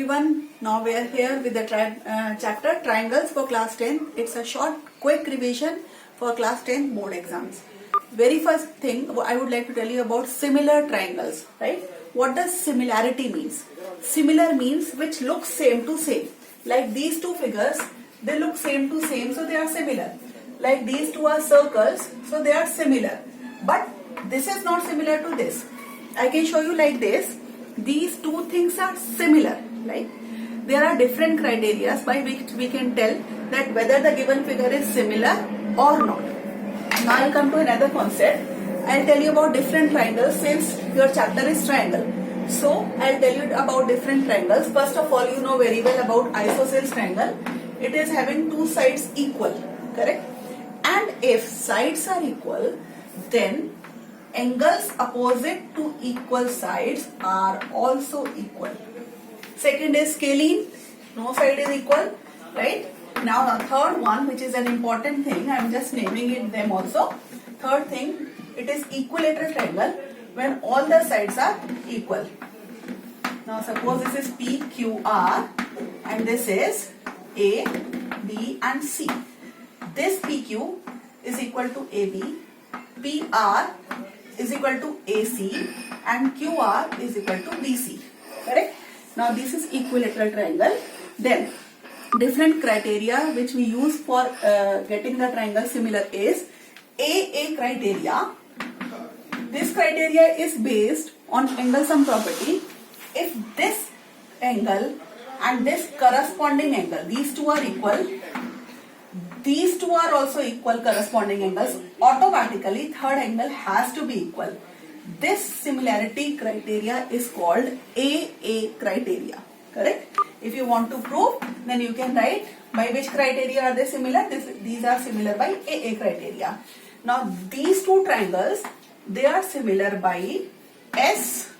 everyone. Now we are here with the chapter Triangles for class 10. It's a short, quick revision for class 10 board exams. Very first thing I would like to tell you about similar triangles, right? What does similarity means? Similar means which looks same to same. Like these two figures, they look same to same, so they are similar. Like these two are circles, so they are similar. But this is not similar to this. I can show you like this. These two things are similar. Like there are different criteria by which we can tell that whether the given figure is similar or not. Now I'll come to another concept. I'll tell you about different triangles since your chapter is triangle. So I'll tell you about different triangles. First of all, you know very well about isosceles triangle. It is having two sides equal, correct? And if sides are equal, then angles opposite to equal sides are also equal. Second is scalene. No side is equal, right? Now the third one, which is an important thing, I am just naming it them also. Third thing, it is equilateral triangle when all the sides are equal. Now suppose this is PQR and this is A, B and C. This PQ is equal to AB, PR is equal to AC and QR is equal to BC. Correct? Now this is equilateral triangle. Then different criteria which we use for getting the triangle similar is AA criteria. This criteria is based on angle sum property. If this angle and this corresponding angle, these two are equal, these two are also equal corresponding angles, automatically third angle has to be equal. This similarity criteria is called AA criteria, correct? If you want to prove, then you can write by which criteria are they similar. These are similar by AA criteria. Now these two triangles, they are similar by S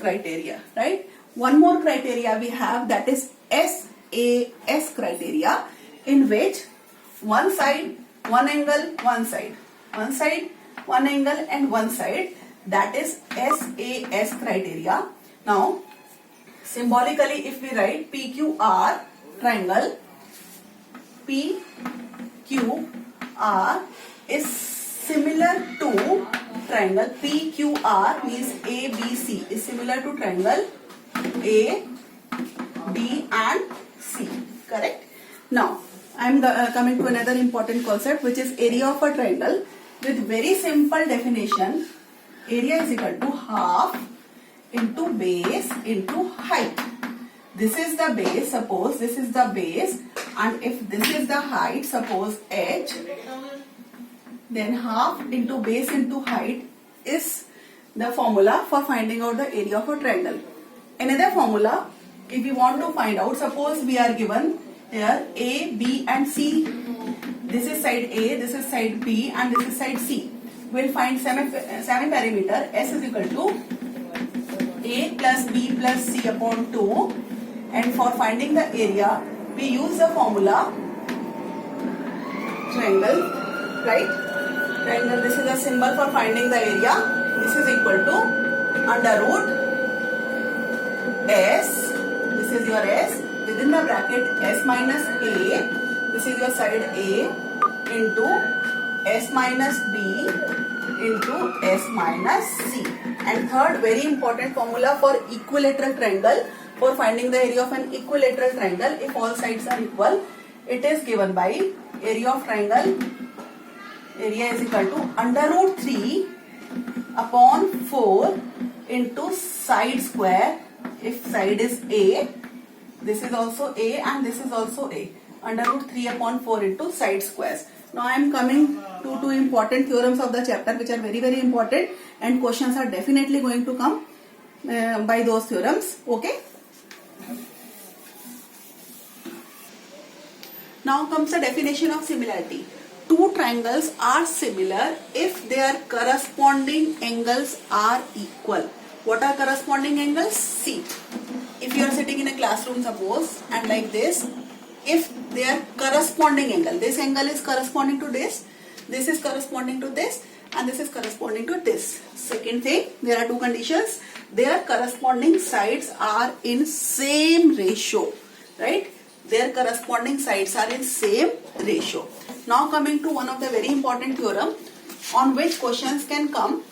criteria, right? One more criteria we have, that is SAS criteria, in which one side, one angle, one side, one side, one angle and one side, that is SAS criteria. Now symbolically if we write PQR triangle, PQR is similar to triangle PQR means ABC is similar to triangle A, B and C, correct? Now I am coming to another important concept, which is area of a triangle. With very simple definition, area is equal to half into base into height. This is the base, suppose this is the base, and if this is the height, suppose h, then half into base into height is the formula for finding out the area of a triangle. Another formula, if you want to find out, suppose we are given here A, B and C. This is side A, this is side B and this is side C. We will find semi-perimeter S is equal to A plus B plus C upon 2, and for finding the area we use the formula triangle, right? Triangle, this is a symbol for finding the area. This is equal to under root S, this is your S, within the bracket S minus A, this is your side A, into S minus B into S minus C. And third very important formula for equilateral triangle, for finding the area of an equilateral triangle if all sides are equal, it is given by area of triangle, area is equal to under root 3 upon 4 into side square. If side is A, this is also A and this is also A. Under root 3 upon 4 into side squares. Now I am coming to two important theorems of the chapter which are very very important, and questions are definitely going to come by those theorems. Okay. Now comes the definition of similarity. Two triangles are similar if their corresponding angles are equal. What are corresponding angles? See, if you are sitting in a classroom suppose, and like this, if their corresponding angle, this angle is corresponding to this is corresponding to this, and this is corresponding to this. Second thing, there are two conditions. Their corresponding sides are in same ratio, right? Their corresponding sides are in same ratio. Now coming to one of the very important theorem on which questions can come,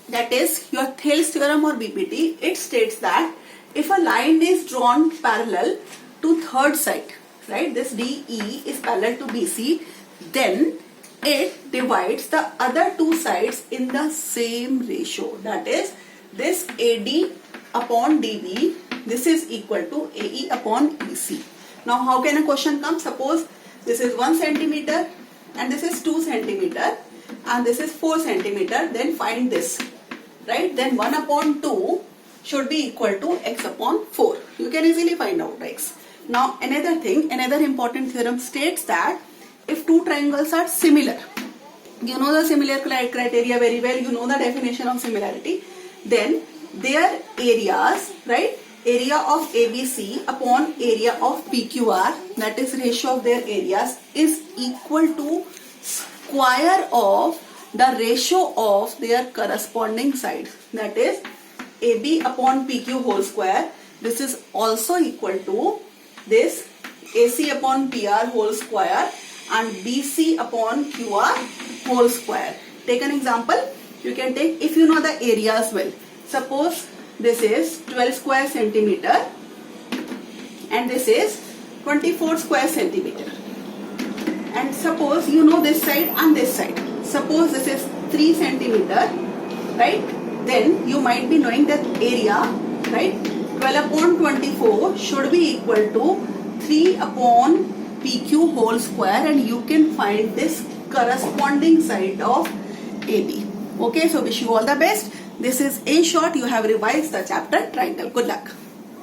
that is your Thales theorem or BPT. It states that if a line is drawn parallel to third side, right, this DE is parallel to BC, then it divides the other two sides in the same ratio. That is, this AD upon DB, this is equal to AE upon EC. Now how can a question come? Suppose this is 1 centimeter and this is 2 centimeter and this is 4 centimeter, then find this, right? Then 1 upon 2 should be equal to x upon 4. You can easily find out x. Now another thing, another important theorem states that if two triangles are similar, you know the similar criteria very well, you know the definition of similarity, then their areas, right, area of ABC upon area of PQR, that is ratio of their areas, is equal to square of the ratio of their corresponding sides. That is AB upon PQ whole square. This is also equal to this AC upon PR whole square and BC upon QR whole square. Take an example. You can take, if you know the area as well. Suppose this is 12 square centimeter and this is 24 square centimeter. And suppose you know this side and this side. Suppose this is 3 centimeter, right? Then you might be knowing that area, right? 12 upon 24 should be equal to 3 upon PQ whole square, and you can find this corresponding side of AB. Okay, so wish you all the best. This is a short. You have revised the chapter triangle. Good luck.